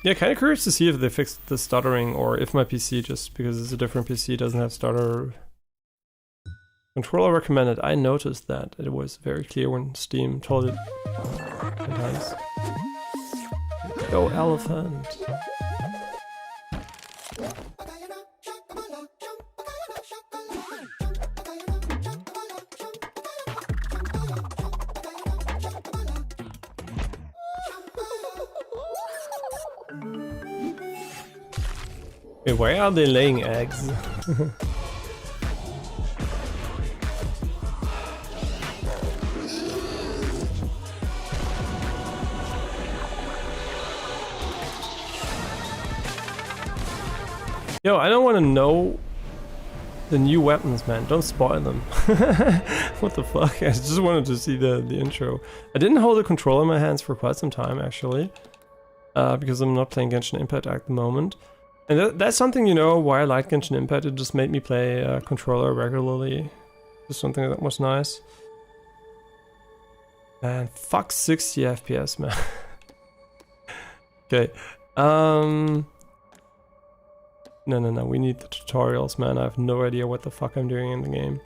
Yeah, kind of curious to see if they fixed the stuttering or if my PC, just because it's a different PC, doesn't have stutter. Controller recommended. I noticed that. It was very clear when Steam told it. Nice. Go elephant. Wait, why are they laying eggs? Yo, I don't want to know the new weapons, man. Don't spoil them. What the fuck? I just wanted to see the intro. I didn't hold the controller in my hands for quite some time, actually. Because I'm not playing Genshin Impact at the moment. And that's something, you know, why I like Genshin Impact. It just made me play controller regularly. Just something that was nice. Man, fuck 60 FPS, man. Okay. No, we need the tutorials, man. I have no idea what the fuck I'm doing in the game.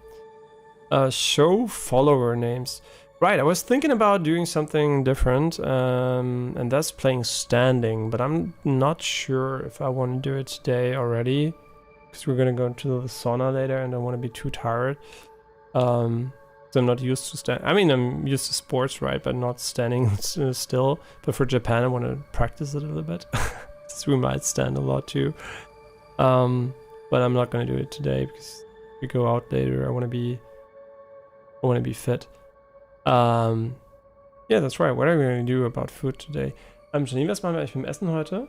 Show follower names. Right, I was thinking about doing something different, and that's playing standing, but I'm not sure if I want to do it today already, because we're gonna go to the sauna later and I don't want to be too tired. So I'm not used to stand. I mean, I'm used to sports, right, but not standing still. But for Japan, I want to practice it a little bit. So we might stand a lot too. But I'm not gonna do it today because we go out later. I want to be fit. Yeah, that's right. What are we going to do about food today? Janine, was machen wir eigentlich beim Essen heute?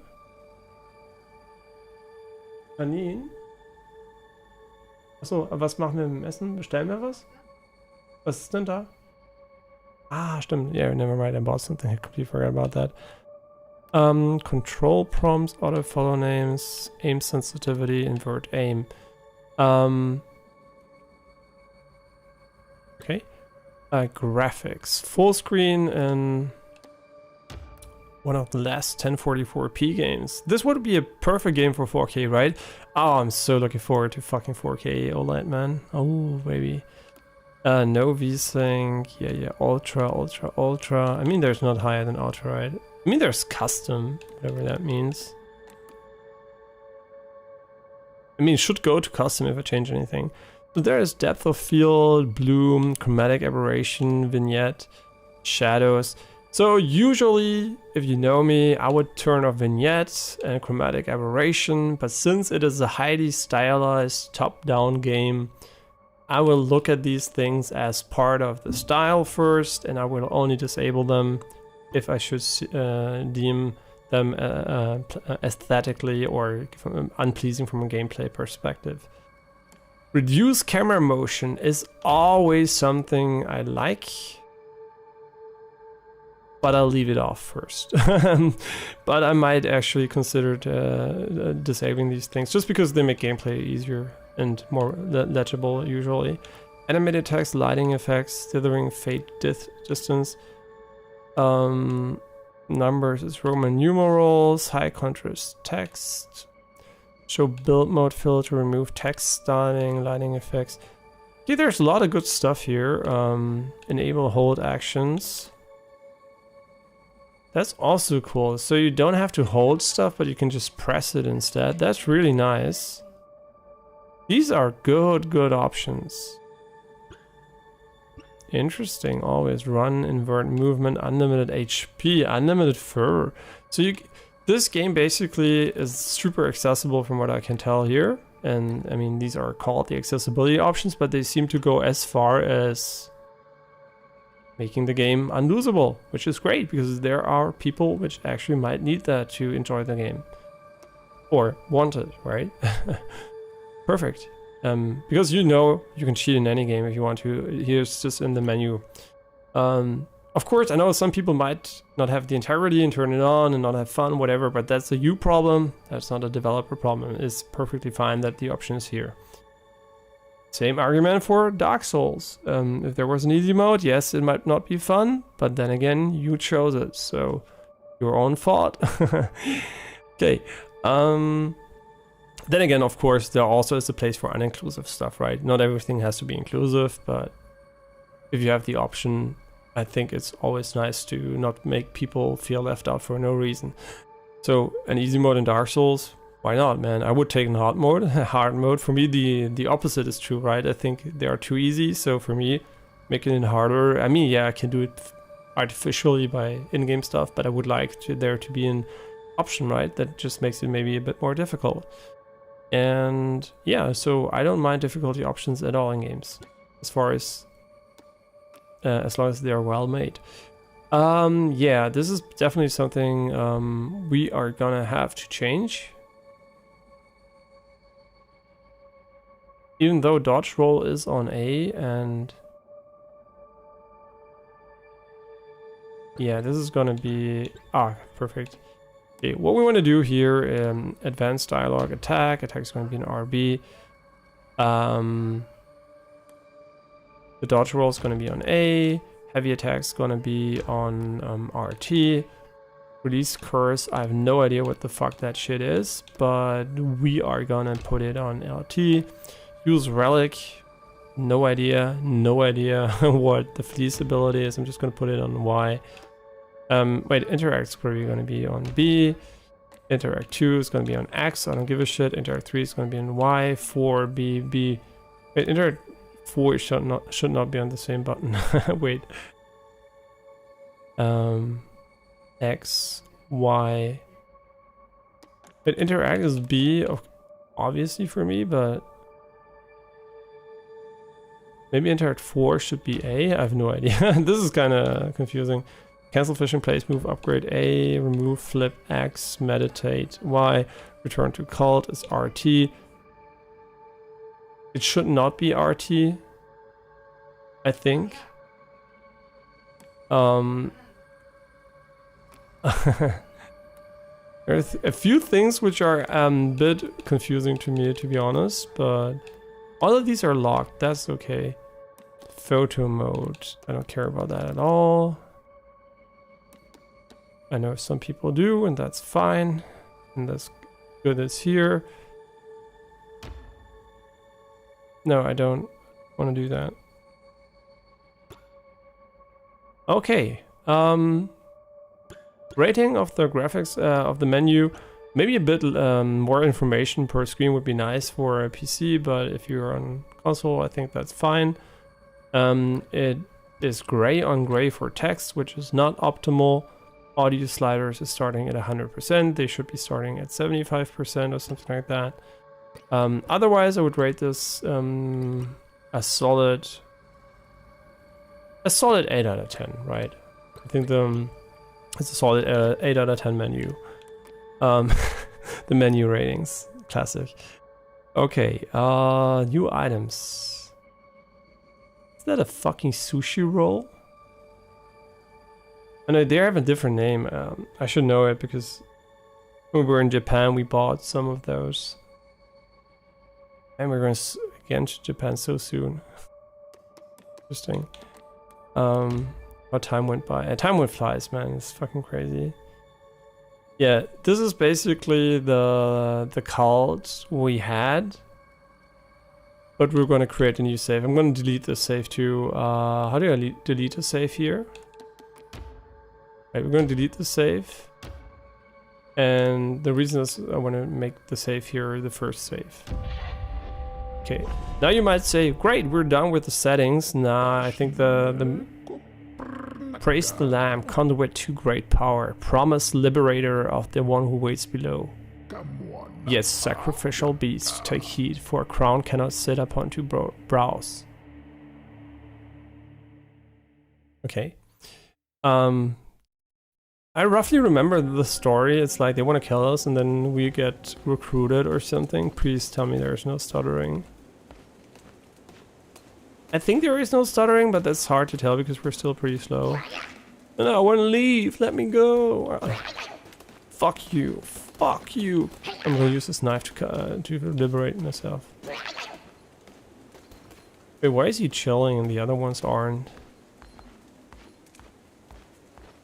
Janine? Achso, was machen wir beim Essen? Bestellen wir was? Was ist denn da? Ah, stimmt. Yeah, never mind. I bought something. I completely forgot about that. Control prompts, auto follow names, aim sensitivity, invert aim. Okay. Graphics. Full screen and one of the last 1044p games. This would be a perfect game for 4K, right? Oh, I'm so looking forward to fucking 4K OLED, man. Oh, baby. No VSync. Yeah. Ultra. I mean, there's not higher than Ultra, right? I mean, there's custom, whatever that means. I mean, it should go to custom if I change anything. So there is depth of field, bloom, chromatic aberration, vignette, shadows. So usually, if you know me, I would turn off vignettes and chromatic aberration, but since it is a highly stylized top-down game, I will look at these things as part of the style first, and I will only disable them if I should deem them aesthetically or unpleasing from a gameplay perspective. Reduce camera motion is always something I like, but I'll leave it off first. But I might actually consider disabling these things just because they make gameplay easier and more legible usually. Animated text, lighting effects, dithering, fade distance. Numbers is Roman numerals, high contrast text. Show build mode filter, remove text styling, lighting effects. Okay, there's a lot of good stuff here. Enable hold actions. That's also cool. So you don't have to hold stuff, but you can just press it instead. That's really nice. These are good options. Interesting. Always run, invert movement, unlimited HP, unlimited fur. So this game basically is super accessible from what I can tell here. And I mean, these are called the accessibility options, but they seem to go as far as making the game unlosable, which is great because there are people which actually might need that to enjoy the game. Or want it, right? Perfect. Because you know you can cheat in any game if you want to. Here's just in the menu. Of course, I know some people might not have the integrity and turn it on and not have fun, whatever, but that's a you problem. That's not a developer problem. It's perfectly fine that the option is here. Same argument for Dark Souls. If there was an easy mode, yes, it might not be fun, but then again, you chose it, so your own fault. Okay. Then again, of course, there also is a place for uninclusive stuff, right? Not everything has to be inclusive, but if you have the option, I think it's always nice to not make people feel left out for no reason. So an easy mode in Dark Souls, why not, man? I would take in hard mode. Hard mode, for me, the opposite is true, right? I think they are too easy, so for me, making it harder, I mean, yeah, I can do it artificially by in-game stuff, but I would like there to be an option, right? That just makes it maybe a bit more difficult. And yeah, so I don't mind difficulty options at all in games, as long as they are well made. Yeah, this is definitely something we are gonna have to change. Even though dodge roll is on A, and yeah, this is gonna be perfect. Okay, what we want to do here, advanced dialogue attack is going to be an RB. The dodge roll is going to be on A. Heavy attack is going to be on RT. Release curse, I have no idea what the fuck that shit is, but we are gonna put it on LT. Use relic, no idea what the fleece ability is. I'm just gonna put it on Y. Wait, interact is probably going to be on B. Interact 2 is going to be on X. I don't give a shit. Interact 3 is going to be on Y. 4, B, B. Wait, interact 4 should not be on the same button. Wait. X, Y. But interact is B, obviously for me, but maybe interact 4 should be A. I have no idea. This is kind of confusing. Cancel fishing place, move, upgrade A, remove, flip X, meditate Y, return to cult is RT. It should not be RT, I think. There's a few things which are a bit confusing to me, to be honest, but all of these are locked, that's okay. Photo mode, I don't care about that at all. I know some people do, and that's fine. And that's good as here. No, I don't want to do that. Okay. Rating of the graphics of the menu. Maybe a bit more information per screen would be nice for a PC, but if you're on console, I think that's fine. It is gray on gray for text, which is not optimal. Audio sliders is starting at 100%. They should be starting at 75% or something like that. Otherwise, I would rate this a solid 8 out of 10, right? I think it's a solid 8 out of 10 menu. The menu ratings, classic. Okay, new items. Is that a fucking sushi roll? I know they have a different name. I should know it because when we were in Japan, we bought some of those. And we're going again to Japan so soon. Interesting. How time went by. Time went flies, man. It's fucking crazy. Yeah, this is basically the cult we had. But we're going to create a new save. I'm going to delete this save too. How do I delete a save here? Right, we're going to delete the save. And the reason is I want to make the save here the first save. Okay, now you might say, great, we're done with the settings. Nah, I think the praise the Lamb, conduit to great power, promise liberator of the one who waits below. Yes, sacrificial beast, take heed, for a crown cannot sit upon two brows. Okay. I roughly remember the story. It's like they want to kill us and then we get recruited or something. Please tell me there's no stuttering. I think there is no stuttering, but that's hard to tell because we're still pretty slow. No, I want to leave. Let me go. Fuck you. Fuck you. I'm gonna use this knife to liberate myself. Wait, why is he chilling and the other ones aren't?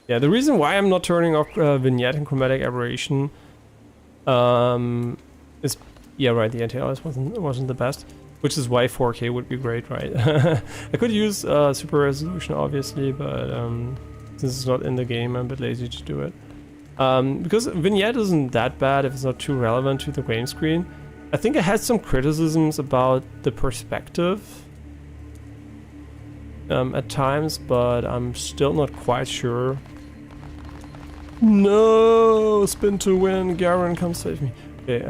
Yeah, the reason why I'm not turning off vignette and chromatic aberration It's, yeah, right, the anti-alias wasn't the best, which is why 4K would be great, right? I could use super resolution, obviously, but since it's not in the game, I'm a bit lazy to do it. Because vignette isn't that bad if it's not too relevant to the game screen. I think I had some criticisms about the perspective at times, but I'm still not quite sure. No, spin to win. Garen, come save me. Okay,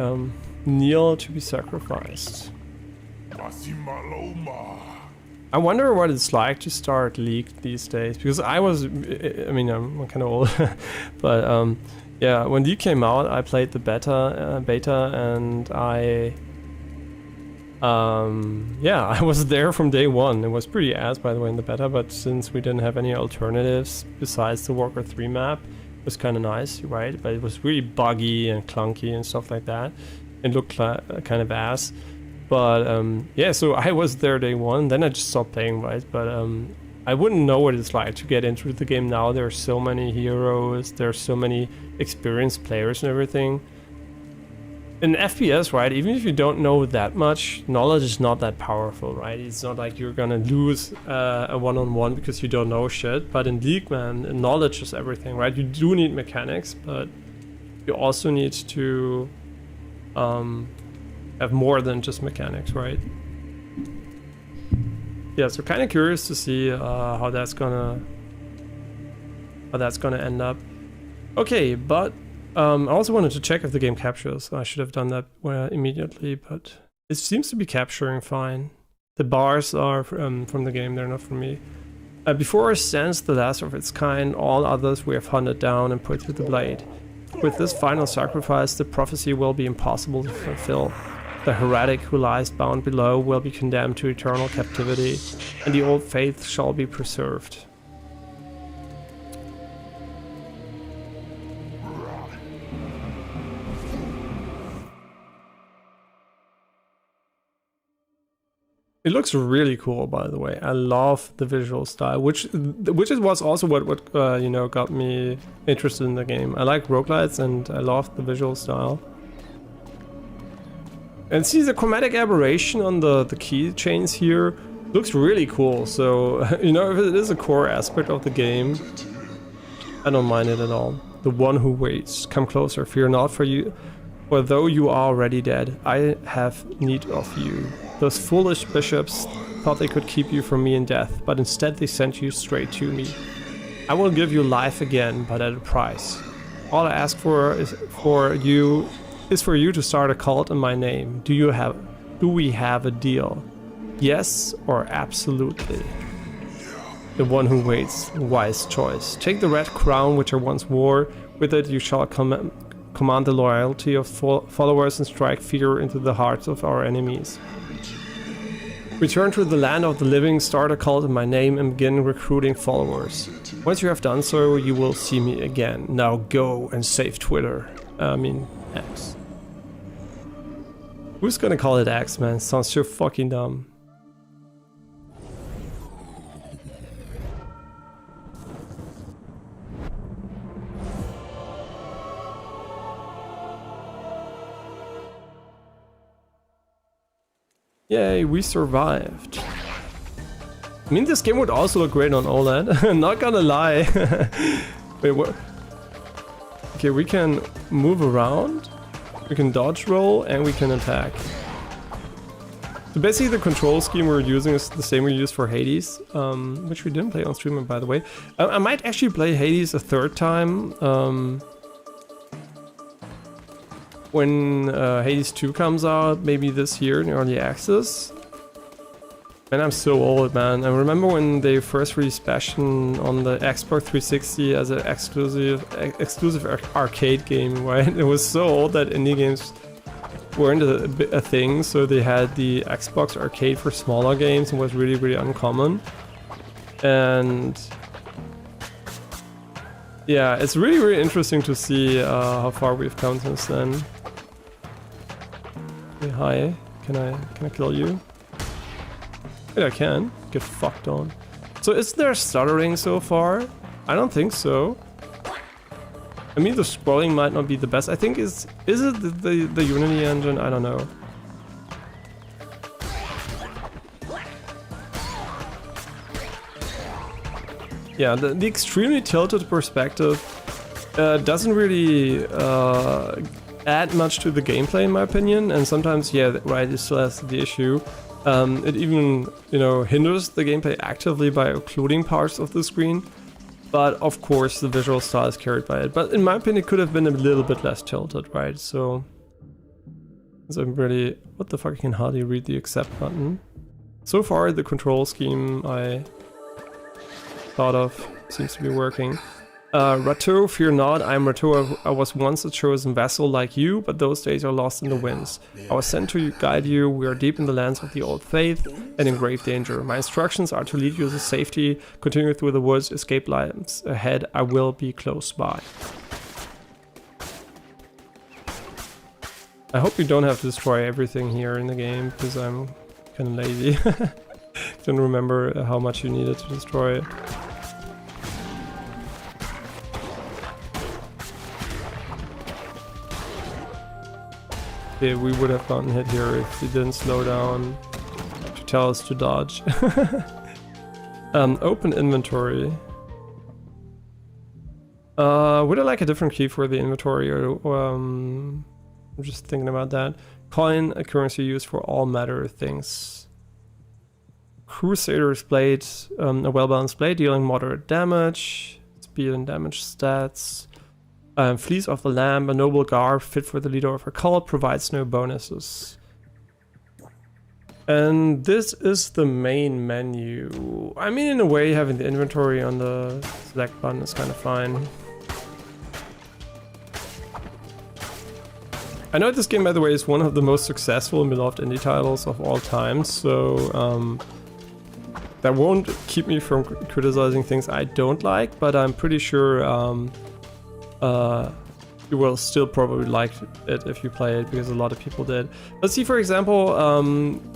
kneel to be sacrificed. I wonder what it's like to start League these days, because I mean, I'm kind of old, but yeah, when League came out, I played the beta, and yeah, I was there from day one. It was pretty ass, by the way, in the beta, but since we didn't have any alternatives besides the Warcraft 3 map, it was kind of nice, right? But it was really buggy and clunky and stuff like that. It looked kind of ass. But yeah, so I was there day one, then I just stopped playing, right? But I wouldn't know what it's like to get into the game now. There are so many heroes, there are so many experienced players and everything. In FPS, right, even if you don't know that much, knowledge is not that powerful, right? It's not like you're gonna lose a one-on-one because you don't know shit. But in League, man, knowledge is everything, right? You do need mechanics, but you also need to have more than just mechanics, right? Yeah, so kind of curious to see how that's gonna end up. Okay, but I also wanted to check if the game captures. I should have done that immediately, but it seems to be capturing fine. The bars are from the game, they're not from me. Before us stands the last of its kind, all others we have hunted down and put to the blade. With this final sacrifice, the prophecy will be impossible to fulfill. The heretic who lies bound below will be condemned to eternal captivity, and the old faith shall be preserved. It looks really cool, by the way. I love the visual style, which was also what you know, got me interested in the game. I like roguelites, and I love the visual style. And see, the chromatic aberration on the keychains here looks really cool. So, you know, if it is a core aspect of the game, I don't mind it at all. The one who waits, come closer, fear not, for though you are already dead, I have need of you. Those foolish bishops thought they could keep you from me in death, but instead they sent you straight to me. I will give you life again, but at a price. All I ask for is for you to start a cult in my name. Do we have a deal? Yes or absolutely? The one who waits, wise choice. Take the red crown which I once wore. With it you shall command the loyalty of followers and strike fear into the hearts of our enemies. Return to the land of the living, start a cult in my name, and begin recruiting followers. Once you have done so, you will see me again. Now go and save Twitter. I mean, X. Who's gonna call it X, man? Sounds so fucking dumb. Yay, we survived. I mean, this game would also look great on OLED. Not gonna lie. Wait, what? Okay, we can move around, we can dodge roll, and we can attack. So basically the control scheme we're using is the same we used for Hades, which we didn't play on stream, by the way. I might actually play Hades a third time. When Hades 2 comes out, maybe this year in early access. Man, I'm so old, man. I remember when they first released Bastion on the Xbox 360 as an exclusive arcade game, right? It was so old that indie games weren't a thing, so they had the Xbox arcade for smaller games and was really, really uncommon. And yeah, it's really, really interesting to see how far we've come since then. Hey, hi, can I kill you? Wait, I can. Get fucked on. So is there stuttering so far? I don't think so. I mean, the scrolling might not be the best. I think is it the Unity engine? I don't know. Yeah, the extremely tilted perspective doesn't really add much to the gameplay in my opinion, and sometimes, yeah, right, it still has the issue. It even, you know, hinders the gameplay actively by occluding parts of the screen. But of course, the visual style is carried by it. But in my opinion, it could have been a little bit less tilted, right? So I'm really... What the fuck? I can hardly read the accept button. So far, the control scheme I thought of seems to be working. Rateau, fear not, I am Rateau. I was once a chosen vessel like you, but those days are lost in the winds. I was sent to guide you. We are deep in the lands of the old faith and in grave danger. My instructions are to lead you to safety, continue through the woods, escape lines ahead. I will be close by. I hope you don't have to destroy everything here in the game, because I'm kind of lazy. Don't remember how much you needed to destroy it. We would have gotten hit here if he didn't slow down to tell us to dodge. Open inventory. Would I like a different key for the inventory, or I'm just thinking about that. Coin, a currency used for all matter things. Crusader's blade, a well-balanced blade dealing moderate damage, speed and damage stats. Fleece of the Lamb, a noble garb fit for the leader of her cult, provides no bonuses. And this is the main menu. I mean, in a way, having the inventory on the select button is kind of fine. I know this game, by the way, is one of the most successful and beloved indie titles of all time, so that won't keep me from criticizing things I don't like, but I'm pretty sure you will still probably like it if you play it, because a lot of people did. Let's see, for example,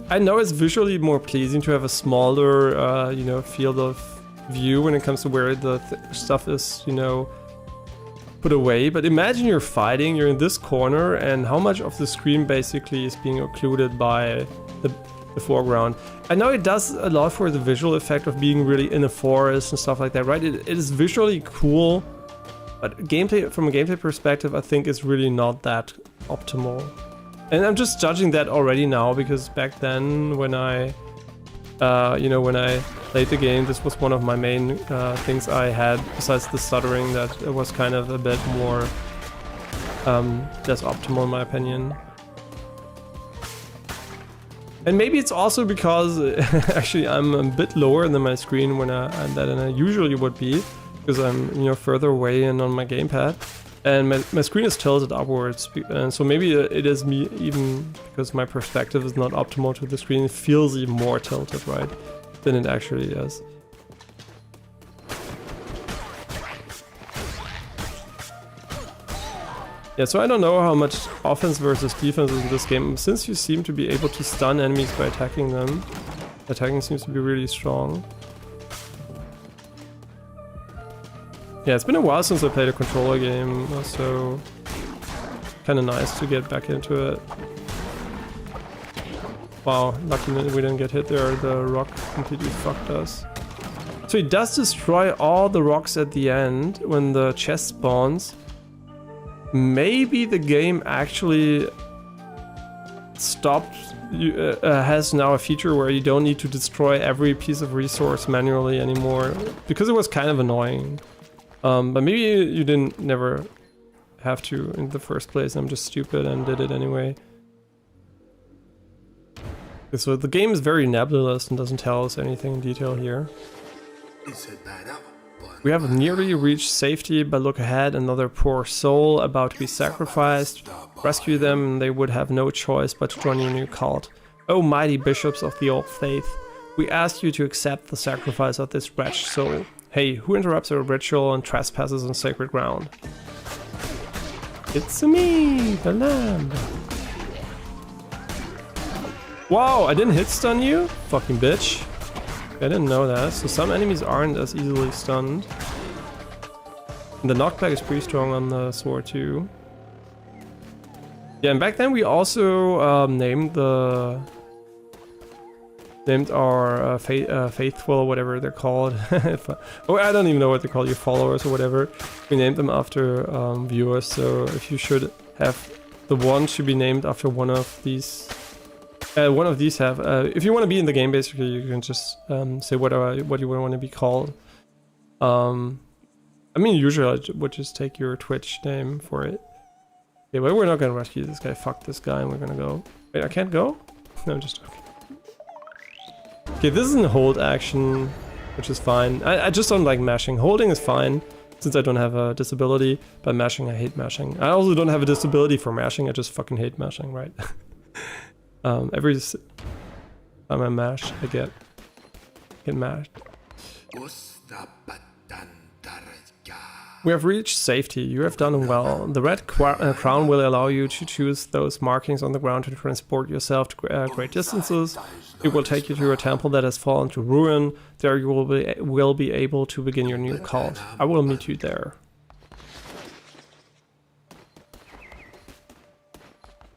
I know it's visually more pleasing to have a smaller, you know, field of view when it comes to where the stuff is, you know, put away. But imagine you're fighting, you're in this corner, and how much of the screen basically is being occluded by the foreground. I know it does a lot for the visual effect of being really in a forest and stuff like that, right? It is visually cool. But gameplay, from a gameplay perspective, I think is really not that optimal. And I'm just judging that already now, because back then when I, you know, when I played the game, this was one of my main things I had, besides the stuttering, that it was kind of a bit more less optimal in my opinion. And maybe it's also because actually I'm a bit lower than my screen than I usually would be. Because I'm, you know, further away in on my gamepad, and my screen is tilted upwards, and so maybe it is me, even because my perspective is not optimal to the screen, it feels even more tilted, right, than it actually is. Yeah, so I don't know how much offense versus defense is in this game. Since you seem to be able to stun enemies by attacking them, attacking seems to be really strong. Yeah, it's been a while since I played a controller game, so kind of nice to get back into it. Wow, lucky we didn't get hit there, the rock completely fucked us. So he does destroy all the rocks at the end when the chest spawns. Maybe the game actually stopped, has now a feature where you don't need to destroy every piece of resource manually anymore, because it was kind of annoying. But maybe you didn't never have to in the first place. I'm just stupid and did it anyway. Okay, so the game is very nebulous and doesn't tell us anything in detail here. We have nearly reached safety, but look ahead, another poor soul about to be sacrificed. Rescue them and they would have no choice but to join your new cult. O mighty bishops of the old faith, we ask you to accept the sacrifice of this wretched soul. Hey, who interrupts a ritual and trespasses on sacred ground? It's me, the lamb. Wow, I didn't hit stun you? Fucking bitch. I didn't know that. So some enemies aren't as easily stunned. And the knockback is pretty strong on the sword too. Yeah, and back then we also named our faithful, or whatever they're called. Oh, I don't even know what they call you, followers or whatever. We named them after viewers, so if you should have the one should be named after one of these. One of these have. If you want to be in the game, basically, you can just say what you want to be called. I mean, usually I would just take your Twitch name for it. Okay, but we're not gonna rescue this guy. Fuck this guy, and we're gonna go. Wait, I can't go? No, I'm just okay. Okay, this is a hold action, which is fine. I just don't like mashing. Holding is fine, since I don't have a disability. But mashing, I hate mashing. I also don't have a disability for mashing. I just fucking hate mashing, right? Every time I mash, I get mashed. We have reached safety. You have done well. The red crown will allow you to choose those markings on the ground to transport yourself to great distances. It will take you to a temple that has fallen to ruin. There you will be able to begin your new cult. I will meet you there.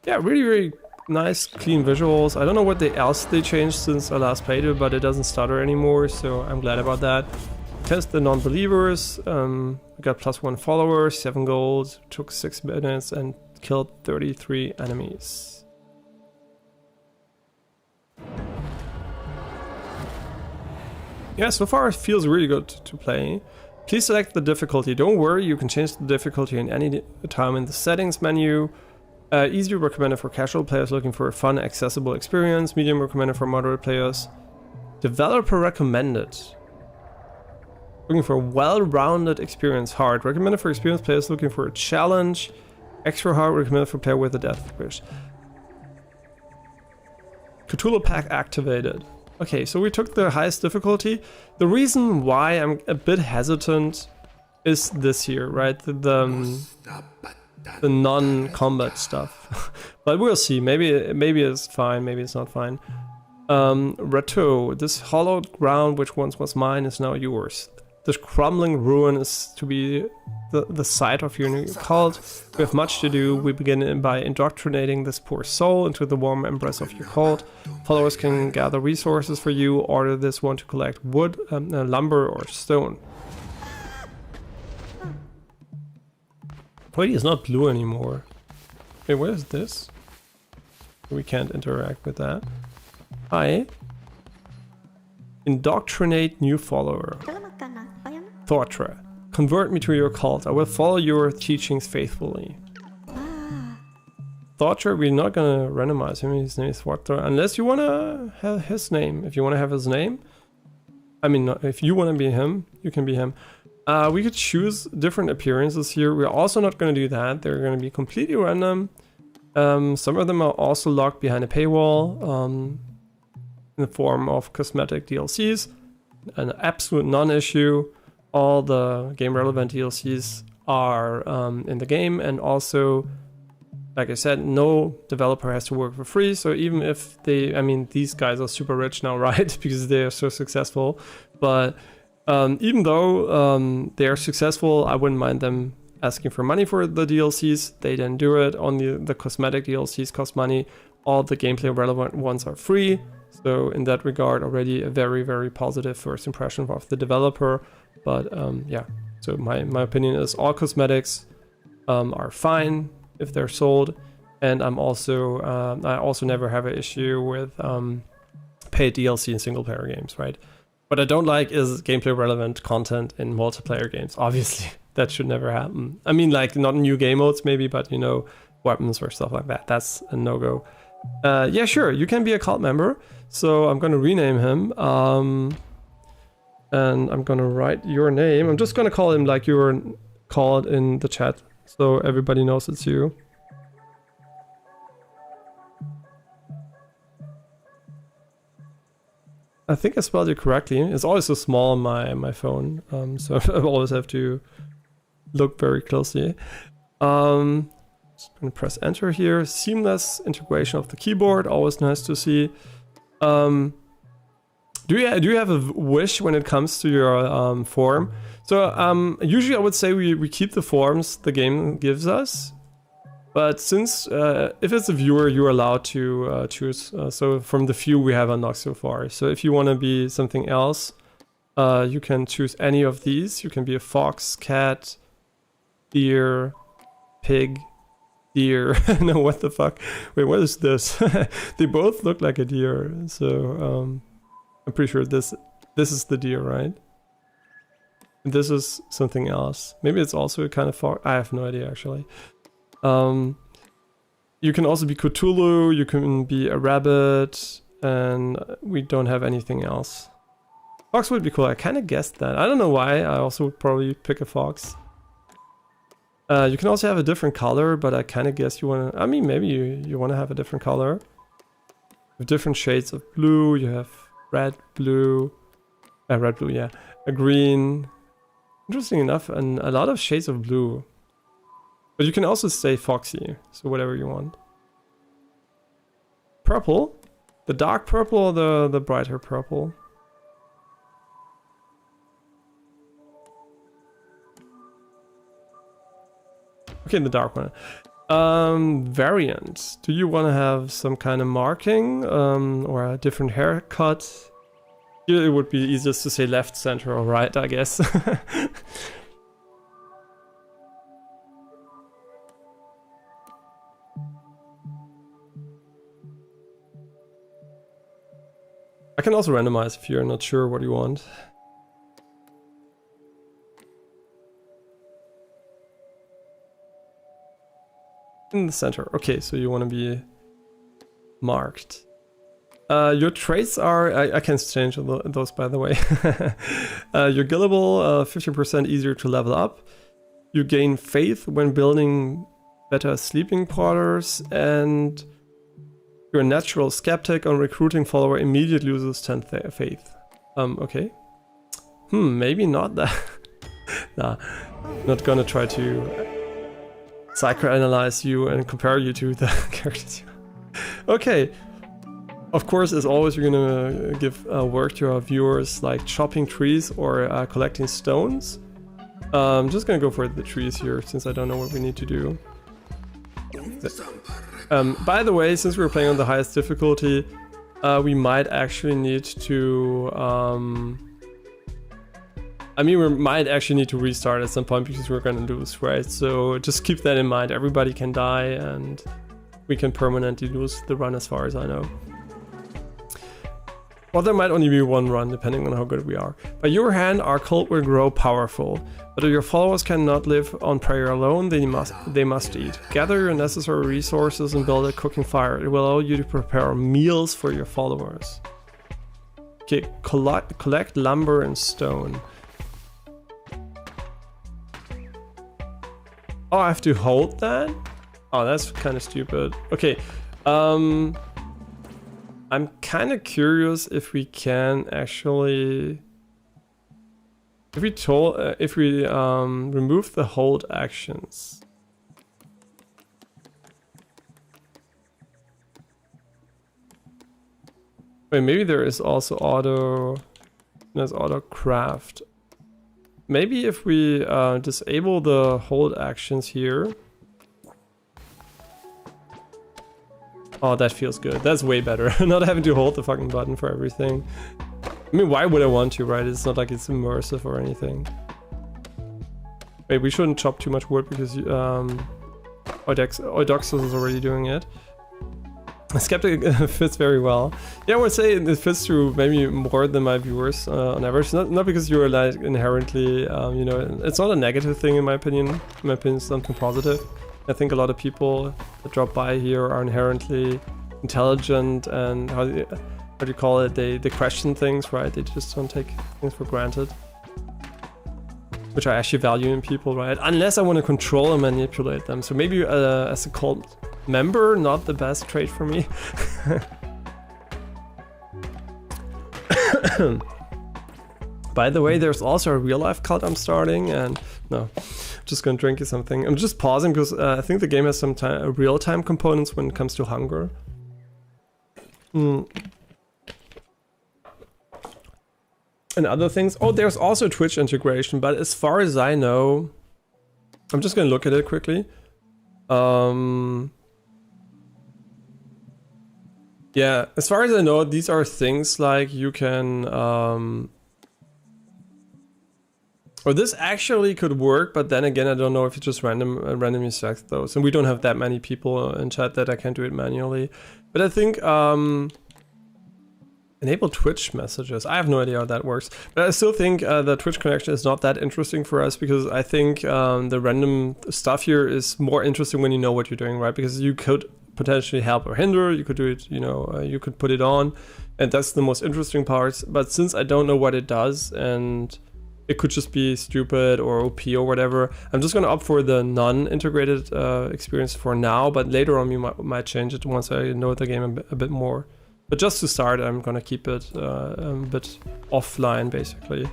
Yeah, really, really nice, clean visuals. I don't know what else they changed since I last played it, but it doesn't stutter anymore, so I'm glad about that. Test the non-believers. I got +1 followers, 7 gold, took 6 minutes, and killed 33 enemies. Yeah, so far it feels really good to play. Please select the difficulty. Don't worry, you can change the difficulty in any time in the settings menu. Easy recommended for casual players looking for a fun, accessible experience. Medium recommended for moderate players. Developer recommended. Looking for a well-rounded experience. Hard recommended for experienced players looking for a challenge. Extra hard recommended for player with a death wish. Cthulhu pack activated. Okay, so we took the highest difficulty. The reason why I'm a bit hesitant is this here, right? The non-combat stuff. But we'll see. Maybe it's fine. Maybe it's not fine. Rateau. This hollowed ground which once was mine is now yours. This crumbling ruin is to be the site of your new cult. We have much to do. We begin by indoctrinating this poor soul into the warm embrace of your cult. Followers can gather resources for you. Order this one to collect wood, lumber, or stone. Wait, it's not blue anymore. Wait, what is this? We can't interact with that. Hi. Indoctrinate new follower. Thotra. Convert me to your cult. I will follow your teachings faithfully. Thotra, we're not gonna randomize him. His name is Thotra. Unless you wanna have his name. If you wanna have his name. I mean, if you wanna be him, you can be him. We could choose different appearances here. We're also not going to do that. They're going to be completely random. Some of them are also locked behind a paywall in the form of cosmetic DLCs. An absolute non-issue. All the game-relevant DLCs are in the game, and also, like I said, no developer has to work for free. So even if they, I mean, these guys are super rich now, right? Because they are so successful. But even though they are successful, I wouldn't mind them asking for money for the DLCs. They didn't do it. Only the cosmetic DLCs cost money. All the gameplay relevant ones are free. So in that regard, already a very, very positive first impression of the developer. But yeah, so my opinion is all cosmetics are fine if they're sold. And I also never have an issue with paid DLC in single player games, right? What I don't like is gameplay relevant content in multiplayer games. Obviously, that should never happen. I mean, like, not new game modes maybe, but, you know, weapons or stuff like that. That's a no-go. Yeah, sure, you can be a cult member. So I'm going to rename him. And I'm going to write your name. I'm just going to call him like you were called in the chat, so everybody knows it's you. I think I spelled it correctly. It's always so small on my phone, so I always have to look very closely. Just gonna press enter here. Seamless integration of the keyboard, always nice to see. Do you have a wish when it comes to your form? So usually I would say we keep the forms the game gives us. But since if it's a viewer, you're allowed to choose. So from the few we have unlocked so far. So if you want to be something else, you can choose any of these. You can be a fox, cat, deer, pig, deer. No, what the fuck? Wait, what is this? They both look like a deer. So I'm pretty sure this is the deer, right? And this is something else. Maybe it's also a kind of fox. I have no idea actually. You can also be Cthulhu, you can be a rabbit, and we don't have anything else. Fox would be cool, I kind of guessed that. I don't know why, I also would probably pick a fox. You can also have a different color, but I kind of guess you want to... I mean, maybe you want to have a different color. With different shades of blue, you have red, blue, yeah, a green. Interesting enough, and a lot of shades of blue. But you can also stay foxy, so whatever you want. Purple? The dark purple or the brighter purple? Okay, the dark one. Variant. Do you want to have some kind of marking or a different haircut? Here it would be easiest to say left, center, or right, I guess. I can also randomize if you're not sure what you want. In the center. Okay, so you want to be marked. Your traits are... I can change those, by the way. You're gullible, 50% easier to level up. You gain faith when building better sleeping quarters, and... You're a natural skeptic. On recruiting follower immediately loses 10 faith. Okay. Maybe not that. Nah, not gonna try to psychoanalyze you and compare you to the characters. Okay. Of course, as always, we're gonna give work to our viewers, like chopping trees or collecting stones. I'm just gonna go for the trees here, since I don't know what we need to do. By the way, since we're playing on the highest difficulty, we might actually need to... we might actually need to restart at some point because we're gonna lose, right? So just keep that in mind. Everybody can die and we can permanently lose the run as far as I know. Well, there might only be one run, depending on how good we are. By your hand, our cult will grow powerful. But your followers cannot live on prayer alone, they must eat. Gather your necessary resources and build a cooking fire. It will allow you to prepare meals for your followers. Okay, collect lumber and stone. Oh, I have to hold that? Oh, that's kind of stupid. Okay, I'm kind of curious if we can actually... If we remove the hold actions. Wait, maybe there is also there's auto craft. Maybe if we disable the hold actions here. Oh, that feels good. That's way better. Not having to hold the fucking button for everything. I mean, why would I want to, right? It's not like it's immersive or anything. Wait, we shouldn't chop too much wood because Eudoxus is already doing it. Skeptic fits very well. Yeah, I would say it fits to maybe more than my viewers on average. Not because you're like inherently, you know, it's not a negative thing in my opinion. In my opinion, it's something positive. I think a lot of people that drop by here are inherently intelligent and how do you call it? They question things, right? They just don't take things for granted, which I actually value in people, right? Unless I want to control and manipulate them. So maybe as a cult member, not the best trait for me. By the way, there's also a real life cult I'm starting, and no, I'm just gonna drink you something. I'm just pausing because I think the game has some real time components when it comes to hunger. and other things. Oh, there's also Twitch integration, but as far as I know, I'm just gonna look at it quickly. Yeah, as far as I know, these are things like you can, or this actually could work, but then again, I don't know if you just randomly select those, and we don't have that many people in chat that I can do it manually. But I think enable Twitch messages. I have no idea how that works, but I still think the Twitch connection is not that interesting for us, because I think the random stuff here is more interesting when you know what you're doing, right? Because you could potentially help or hinder, you could do it, you know, you could put it on, and that's the most interesting part. But since I don't know what it does, and it could just be stupid or OP or whatever, I'm just gonna opt for the non-integrated experience for now, but later on we might change it once I know the game a bit more. But just to start, I'm gonna keep it a bit offline, basically.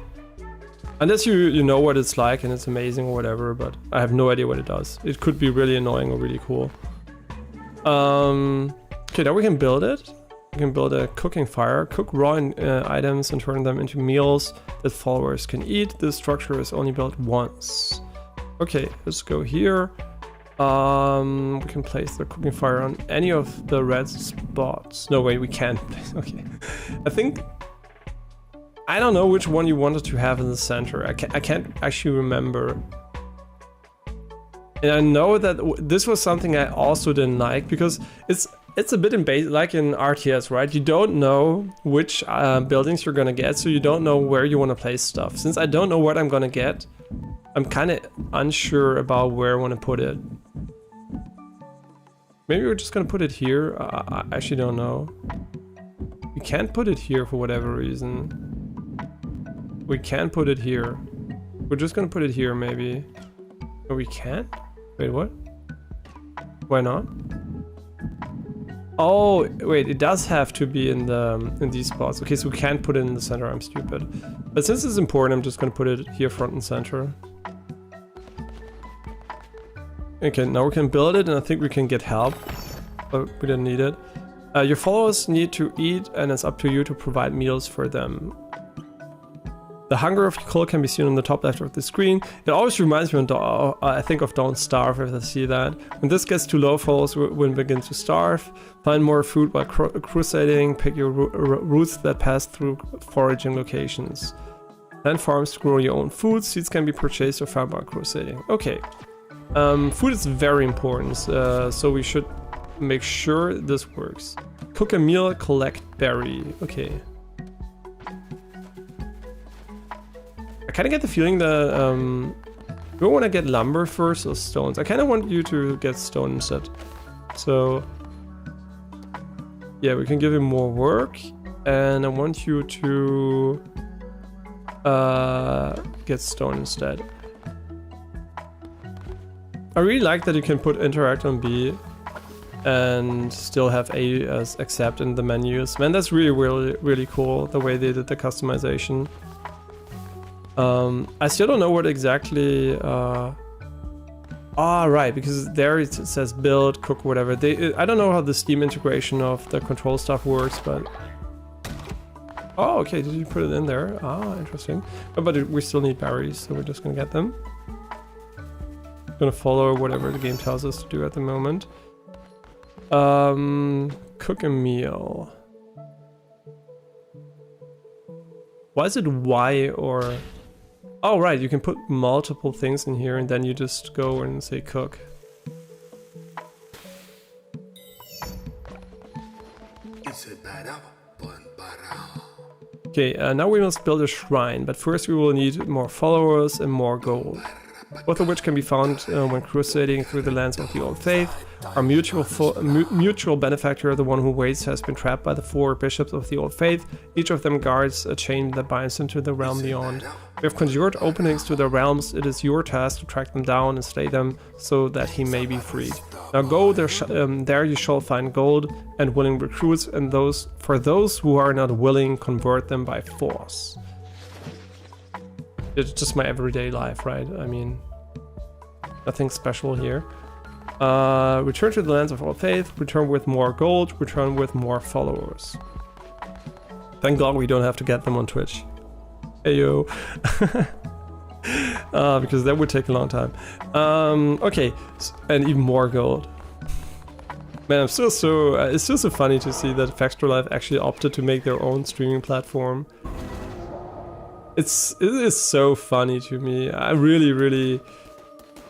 Unless you know what it's like and it's amazing or whatever, but I have no idea what it does. It could be really annoying or really cool. Okay, now we can build it. We can build a cooking fire, cook raw items and turn them into meals that followers can eat. This structure is only built once. Okay, let's go here. We can place the cooking fire on any of the red spots. No, wait, we can't. Okay. I don't know which one you wanted to have in the center. I can't actually remember. And I know that this was something I also didn't like, because it's a bit like in RTS, right? You don't know which buildings you're gonna get, so you don't know where you want to place stuff. Since I don't know what I'm gonna get, I'm kind of unsure about where I want to put it. Maybe we're just gonna put it here. I actually don't know. We can't put it here for whatever reason. We can put it here. We're just gonna put it here, maybe. No, we can't? Wait, what? Why not? Oh, wait, it does have to be in these spots. Okay, so we can't put it in the center, I'm stupid. But since it's important, I'm just gonna put it here front and center. Okay, now we can build it, and I think we can get help, but we don't need it. Your followers need to eat, and it's up to you to provide meals for them. The hunger of your cult can be seen on the top left of the screen. It always reminds me, I think, of Don't Starve, if I see that. When this gets too low, followers will begin to starve. Find more food while crusading. Pick your routes that pass through foraging locations. Plant farms to grow your own food. Seeds can be purchased or found while crusading. Okay. Food is very important, so we should make sure this works. Cook a meal, collect berry. Okay. I kind of get the feeling that we want to get lumber first or stones. I kind of want you to get stone instead. So yeah, we can give him more work, and I want you to get stone instead. I really like that you can put interact on B and still have A as accept in the menus. Man, that's really cool, the way they did the customization. I still don't know what exactly... right, because there it says build, cook, whatever. I don't know how the Steam integration of the control stuff works, but... Oh, okay, did you put it in there? Ah, interesting. But we still need berries, so we're just gonna get them. Gonna follow whatever the game tells us to do at the moment. Cook a meal. Why is it Y or... Oh right, you can put multiple things in here and then you just go and say cook. Okay, now we must build a shrine, but first we will need more followers and more gold. Both of which can be found when crusading through the lands of the Old Faith. Our mutual benefactor, the one who waits, has been trapped by the 4 bishops of the Old Faith. Each of them guards a chain that binds him to the realm beyond. We have conjured openings to their realms. It is your task to track them down and slay them so that he may be freed. Now go, there you shall find gold and willing recruits, and for those who are not willing, convert them by force. It's just my everyday life, right? I mean, nothing special here. Return to the lands of Old Faith, return with more gold, return with more followers. Thank God we don't have to get them on Twitch. Ayo. Because that would take a long time. Okay, and even more gold. Man, I'm still so it's still so funny to see that Factor Life actually opted to make their own streaming platform. It is so funny to me. I really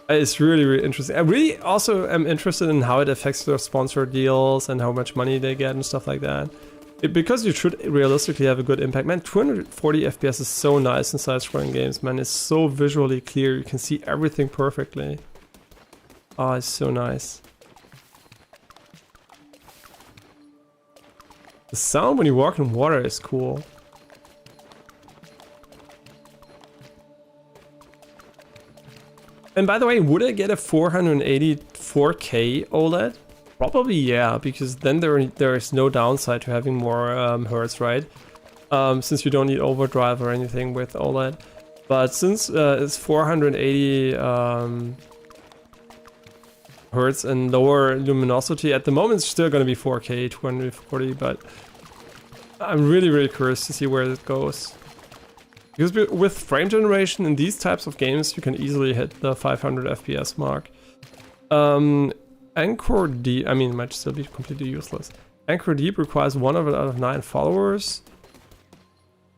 it's really interesting. I really also am interested in how it affects their sponsor deals and how much money they get and stuff like that. Because you should realistically have a good impact. Man, 240 FPS is so nice in side-scrolling games, man. It's so visually clear. You can see everything perfectly. Oh, it's so nice. The sound when you walk in water is cool. And by the way, would I get a 480 4K OLED? Probably yeah, because then there is no downside to having more hertz, right? Since you don't need overdrive or anything with OLED. But since it's 480 hertz and lower luminosity, at the moment it's still going to be 4K 240, but I'm really curious to see where it goes. Because with frame generation in these types of games, you can easily hit the 500 FPS mark. Anchor Deep, I mean, it might still be completely useless. Anchor Deep requires 1 out of 9 followers.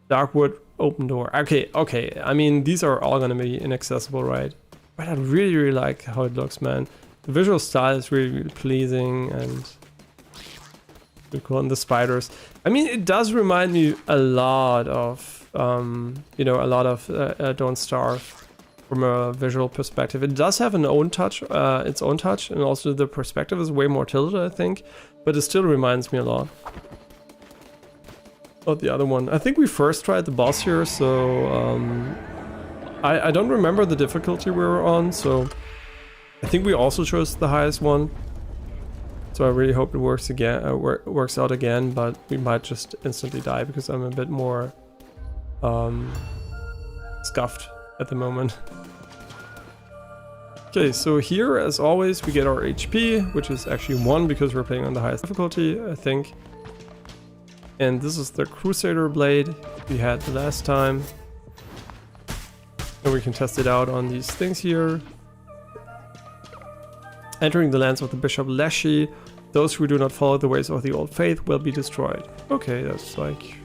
Darkwood, Open Door. Okay. I mean, these are all gonna be inaccessible, right? But I really like how it looks, man. The visual style is really pleasing and really cool. And the spiders. I mean, it does remind me a lot of, you know, a lot of Don't Starve. From a visual perspective, it does have its own touch, and also the perspective is way more tilted, I think, but it still reminds me a lot of the other one. I think we first tried the boss here, so I don't remember the difficulty we were on, so I think we also chose the highest one. So I really hope it works again, works out again, but we might just instantly die because I'm a bit more scuffed at the moment. Okay, so here, as always, we get our HP, which is actually 1 because we're playing on the highest difficulty, I think. And this is the Crusader Blade we had the last time. And we can test it out on these things here. Entering the lands of the Bishop Leshy, those who do not follow the ways of the old faith will be destroyed. Okay, that's like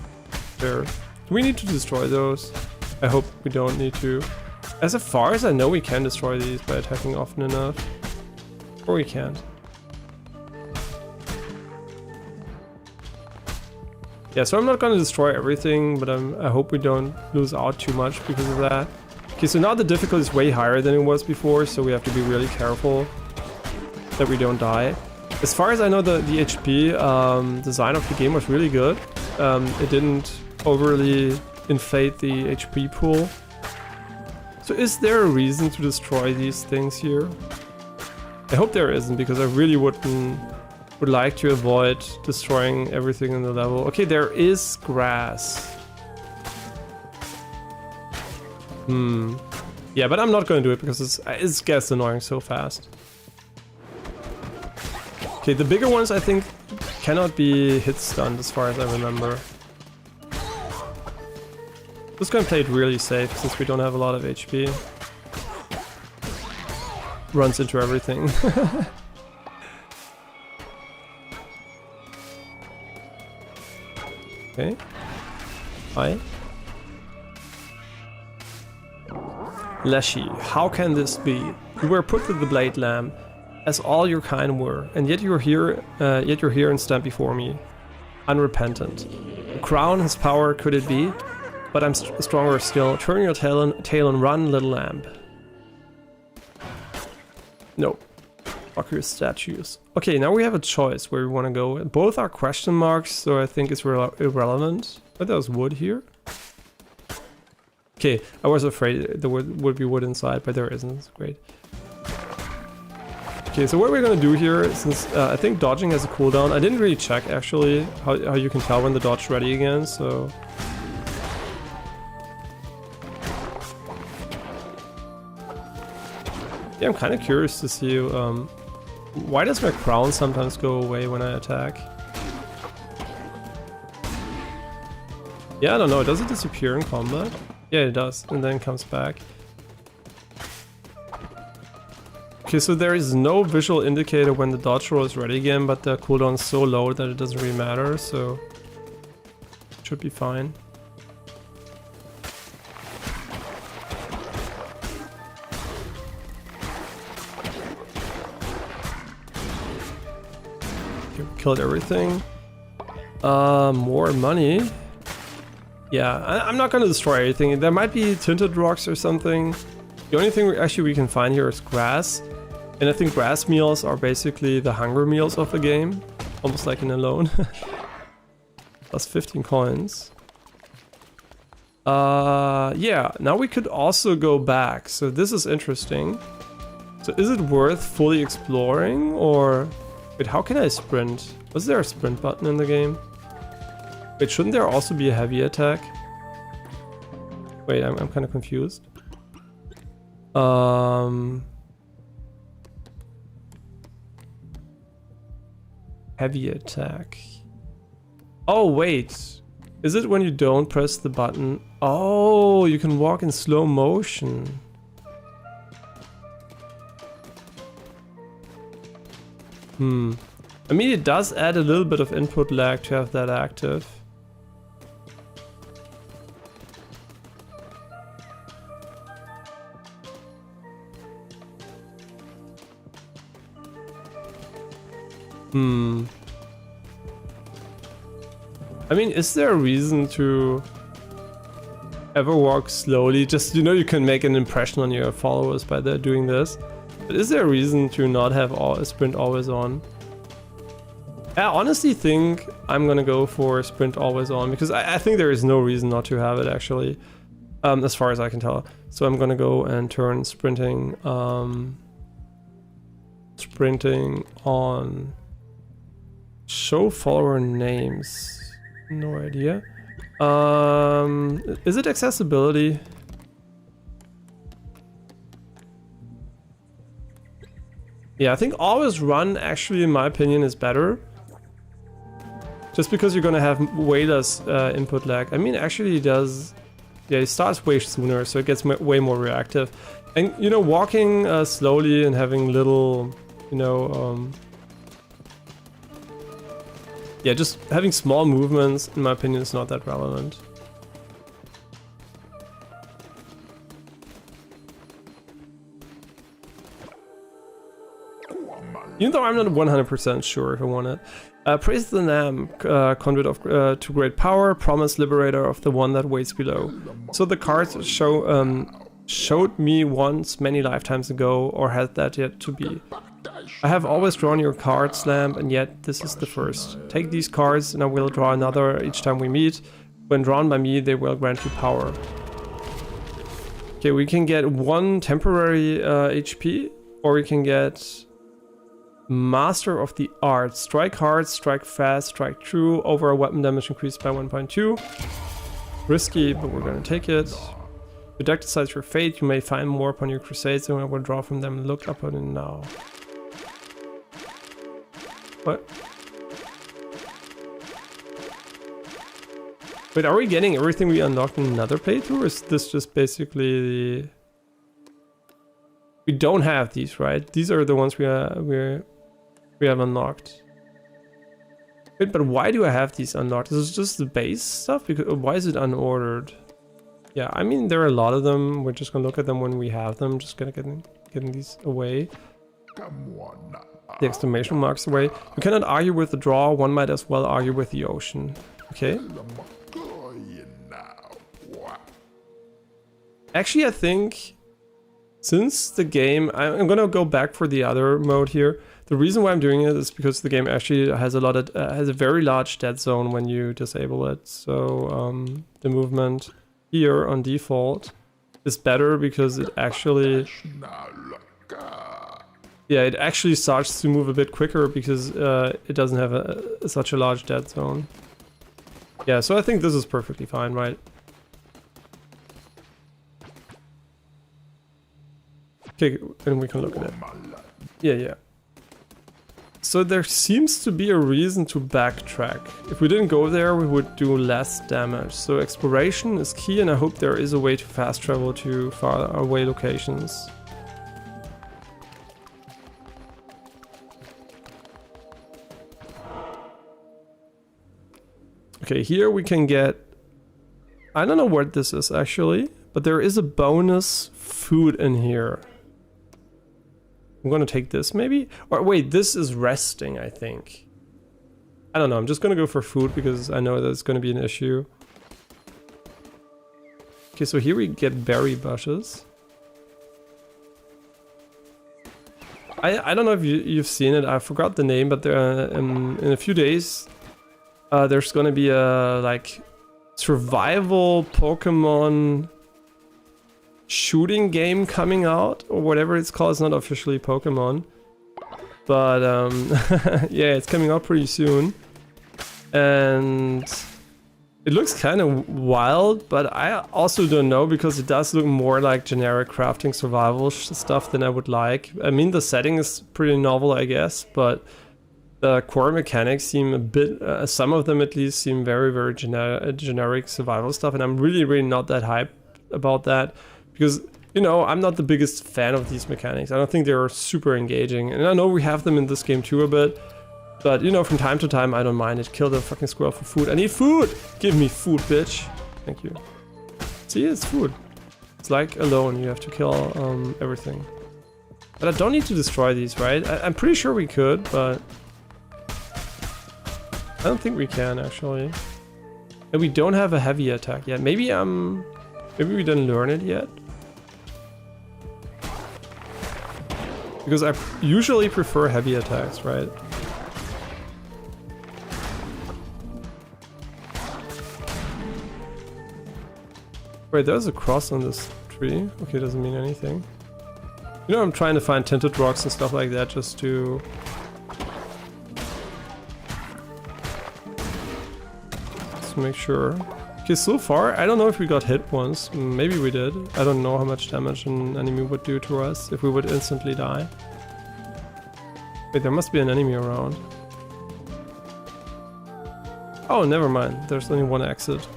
fair. Do we need to destroy those? I hope we don't need to. As far as I know, we can destroy these by attacking often enough. Or we can't. Yeah, so I'm not gonna destroy everything, but I hope we don't lose out too much because of that. Okay, so now the difficulty is way higher than it was before, so we have to be really careful that we don't die. As far as I know, the HP design of the game was really good. It didn't overly inflate the HP pool. So is there a reason to destroy these things here? I hope there isn't, because I really would like to avoid destroying everything in the level. Okay, there is grass. Yeah, but I'm not gonna do it because it gets annoying so fast. Okay, the bigger ones I think cannot be hit stunned as far as I remember. Just gonna play it really safe since we don't have a lot of HP. Runs into everything. Okay. Hi. Leshy, how can this be? You were put with the Blade Lamb, as all your kind were, and yet you're here and stand before me, unrepentant. A crown, his power, could it be? But I'm stronger still. Turn your tail and run, little lamb. No. Fuck your statues. Okay, now we have a choice where we want to go. Both are question marks, so I think it's irrelevant. But there's wood here. Okay, I was afraid there would be wood inside, but there isn't. It's great. Okay, so what we're gonna do here, since I think dodging has a cooldown. I didn't really check actually how you can tell when the dodge is ready again, so... Yeah, I'm kind of curious to see why does my crown sometimes go away when I attack? Yeah, I don't know. Does it disappear in combat? Yeah, it does, and then comes back. Okay, so there is no visual indicator when the dodge roll is ready again, but the cooldown is so low that it doesn't really matter, so it should be fine. Okay, we killed everything. More money. Yeah, I'm not gonna destroy everything. There might be tinted rocks or something. The only thing we can find here is grass. And I think grass meals are basically the hunger meals of the game. Almost like in Alone. Plus 15 coins. Yeah, now we could also go back. So this is interesting. So is it worth fully exploring or... Wait, how can I sprint? Was there a sprint button in the game? Wait, shouldn't there also be a heavy attack? Wait, I'm kind of confused. Heavy attack. Oh, wait. Is it when you don't press the button? Oh, you can walk in slow motion. I mean, it does add a little bit of input lag to have that active. I mean, is there a reason to ever walk slowly? Just, you know, you can make an impression on your followers by doing this. But is there a reason to not have a sprint always on? I honestly think I'm gonna go for sprint always on because I think there is no reason not to have it actually, as far as I can tell. So I'm gonna go and turn sprinting on. Show follower names. No idea. Is it accessibility? Yeah, I think always run actually, in my opinion, is better. Just because you're gonna have way less input lag. I mean, actually, it does. Yeah, it starts way sooner, so it gets way more reactive. And you know, walking slowly and having little, you know, yeah, just having small movements, in my opinion, is not that relevant. Even though I'm not 100% sure if I want it. Praise the Lamb, conduit of to great power, promise liberator of the one that waits below. So the cards showed me once many lifetimes ago, or had that yet to be. I have always drawn your cards, Lamb, and yet this is the first. Take these cards and I will draw another each time we meet. When drawn by me, they will grant you power. Okay, we can get one temporary HP, or we can get Master of the Art. Strike hard, strike fast, strike true, over a weapon damage increased by 1.2. Risky, but we're gonna take it. You deck decides your fate, you may find more upon your crusades, and I will draw from them. Look up on it now. What? Wait, are we getting everything we unlocked in another playthrough, or is this just basically the... We don't have these, right? These are the ones we have unlocked. Wait, but why do I have these unlocked? Is this just the base stuff? Because why is it unordered? Yeah, I mean, there are a lot of them. We're just gonna look at them when we have them. Just gonna getting these away. The exclamation marks away. You cannot argue with the draw. One might as well argue with the ocean. Okay. Actually, I think since the game, I'm gonna go back for the other mode here. The reason why I'm doing it is because the game actually has has a very large dead zone when you disable it. So the movement here on default is better because it actually, yeah, it actually starts to move a bit quicker because it doesn't have such a large dead zone. Yeah, so I think this is perfectly fine, right? Okay, then we can look at it. Yeah, yeah. so there seems to be a reason to backtrack. If we didn't go there, we would do less damage. So exploration is key, and I hope there is a way to fast travel to far away locations. Okay, here we can get... I don't know what this is actually, but there is a bonus food in here. I'm gonna take this maybe? Or wait, this is resting, I think. I don't know, I'm just gonna go for food because I know that's gonna be an issue. Okay, so here we get berry bushes. I don't know if you've seen it, I forgot the name, but there, in a few days there's gonna be a like survival Pokemon shooting game coming out, or whatever it's called. It's not officially Pokemon, but yeah, it's coming out pretty soon, and it looks kind of wild, but I also don't know, because it does look more like generic crafting survival stuff than I would like. I mean, the setting is pretty novel, I guess, but the core mechanics seem a bit, some of them at least, seem very, very generic survival stuff, and I'm really not that hyped about that. Because, you know, I'm not the biggest fan of these mechanics. I don't think they're super engaging. And I know we have them in this game too a bit. But, you know, from time to time, I don't mind it. Kill the fucking squirrel for food. I need food! Give me food, bitch. Thank you. See, it's food. It's like Alone. You have to kill everything. But I don't need to destroy these, right? I'm pretty sure we could, but... I don't think we can, actually. And we don't have a heavy attack yet. Maybe we didn't learn it yet. Because I usually prefer heavy attacks, right? Wait, there's a cross on this tree. Okay, doesn't mean anything. You know, I'm trying to find tinted rocks and stuff like that just to... Just make sure. Okay, so far, I don't know if we got hit once. Maybe we did. I don't know how much damage an enemy would do to us if we would instantly die. Wait, there must be an enemy around. Oh, never mind. There's only one exit.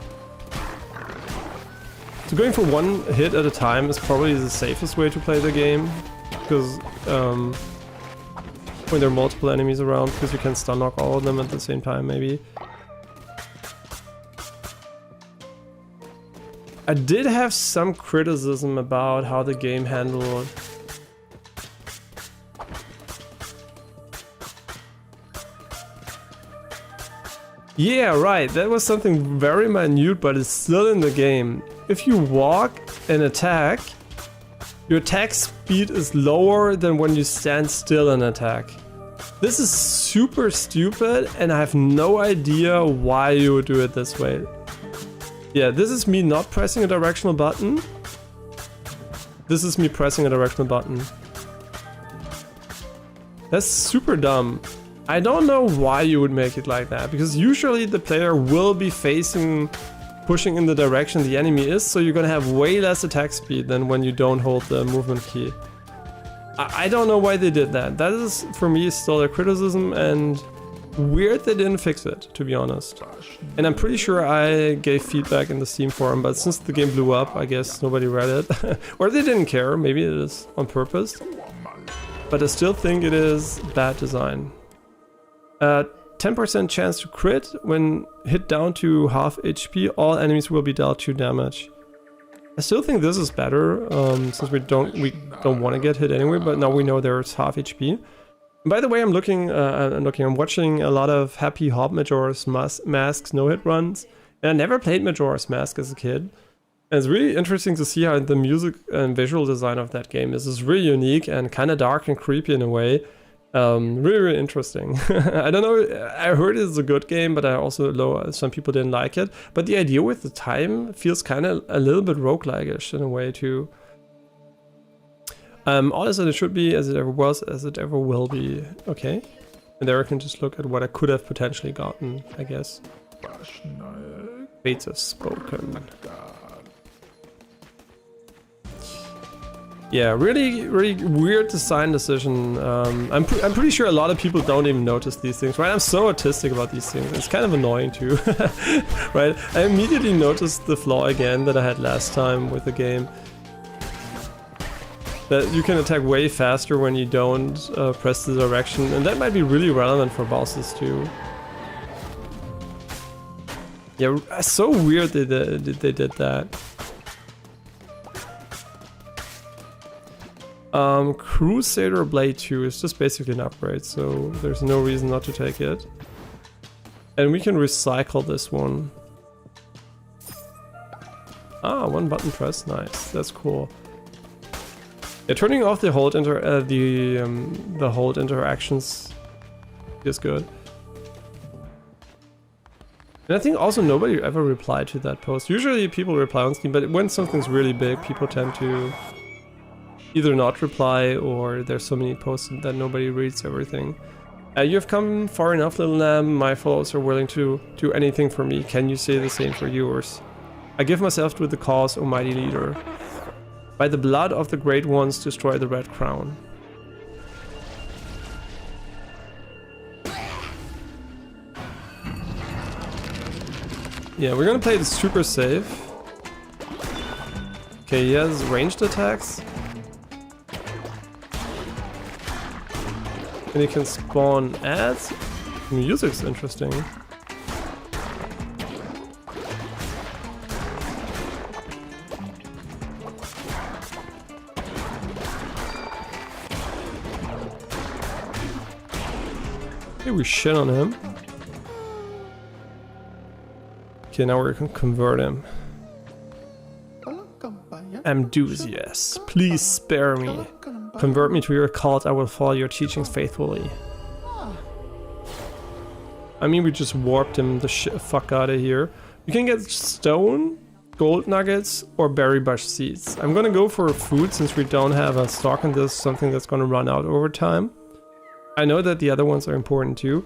So going for one hit at a time is probably the safest way to play the game. Because when there are multiple enemies around, because you can stun knock all of them at the same time, maybe. I did have some criticism about how the game handled yeah, right, that was something very minute, but it's still in the game. If you walk and attack, your attack speed is lower than when you stand still and attack. This is super stupid, and I have no idea why you would do it this way. Yeah, this is me not pressing a directional button. This is me pressing a directional button. That's super dumb. I don't know why you would make it like that, because usually the player will be pushing in the direction the enemy is, so you're gonna have way less attack speed than when you don't hold the movement key. I don't know why they did that. That is, for me, still a criticism, and weird they didn't fix it, to be honest. And I'm pretty sure I gave feedback in the Steam forum, but since the game blew up, I guess nobody read it. Or they didn't care, maybe it is on purpose. But I still think it is bad design. 10% chance to crit. When hit down to half HP, all enemies will be dealt 2 damage. I still think this is better, since we don't want to get hit anyway, but now we know there's half HP. And by the way, I'm watching a lot of Happy Hop Majora's Mask's no-hit runs, and I never played Majora's Mask as a kid. And it's really interesting to see how the music and visual design of that game is really unique and kind of dark and creepy in a way. Really interesting. I don't know, I heard it's a good game, but I also know some people didn't like it. But the idea with the time feels kind of a little bit roguelike-ish in a way too. All as it should be, as it ever was, as it ever will be. Okay. And there I can just look at what I could have potentially gotten, I guess. Fates have spoken. Yeah, really weird design decision. I'm pretty sure a lot of people don't even notice these things, right? I'm so autistic about these things. It's kind of annoying too, right? I immediately noticed the flaw again that I had last time with the game. That you can attack way faster when you don't press the direction, and that might be really relevant for bosses too. Yeah, so weird they did that. Crusader Blade 2 is just basically an upgrade, so there's no reason not to take it. And we can recycle this one. Ah, one button press, nice, that's cool. Yeah, turning off the hold hold interactions is good. And I think also nobody ever replied to that post. Usually people reply on Steam, but when something's really big, people tend to either not reply, or there's so many posts that nobody reads everything. You've come far enough, Little Lamb. My followers are willing to do anything for me. Can you say the same for yours? I give myself to the cause, O mighty leader. By the blood of the great ones, destroy the Red Crown. Yeah, we're gonna play it super safe. Okay, he has ranged attacks. And he can spawn ads. Music's interesting. Okay, we shit on him. Okay, now we can convert him. Amdusias, please spare me. Convert me to your cult, I will follow your teachings faithfully. I mean, we just warped him the fuck out of here. You can get stone, gold nuggets, or berry bush seeds. I'm gonna go for food since we don't have a stock in this, something that's gonna run out over time. I know that the other ones are important too.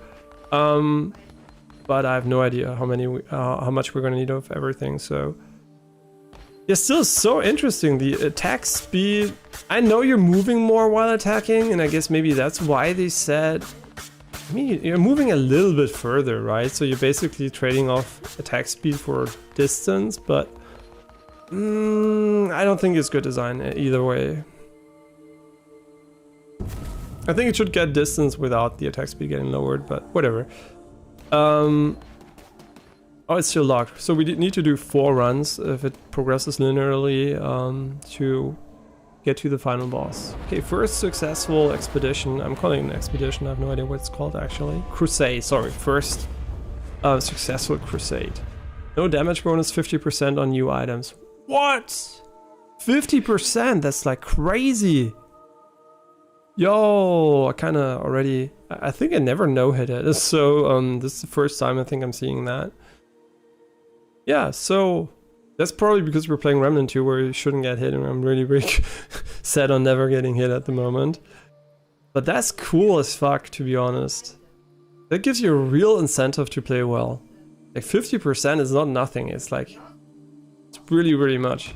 But I have no idea how much we're gonna need of everything, so... Yeah, still so interesting, the attack speed. I know you're moving more while attacking, and I guess maybe that's why they said... I mean, you're moving a little bit further, right? So you're basically trading off attack speed for distance, but... I don't think it's good design either way. I think it should get distance without the attack speed getting lowered, but whatever. Oh, it's still locked. So we need to do 4 runs if it progresses linearly to get to the final boss. Okay, first successful expedition. I'm calling it an expedition. I have no idea what it's called actually. Crusade, sorry. First successful crusade. No damage bonus, 50% on new items. What? 50%? That's like crazy. Yo, I kind of already... I think I never no-hit it. So this is the first time I think I'm seeing that. Yeah, so that's probably because we're playing Remnant 2 where you shouldn't get hit, and I'm really set on never getting hit at the moment. But that's cool as fuck, to be honest. That gives you a real incentive to play well. Like 50% is not nothing, it's like... It's really much.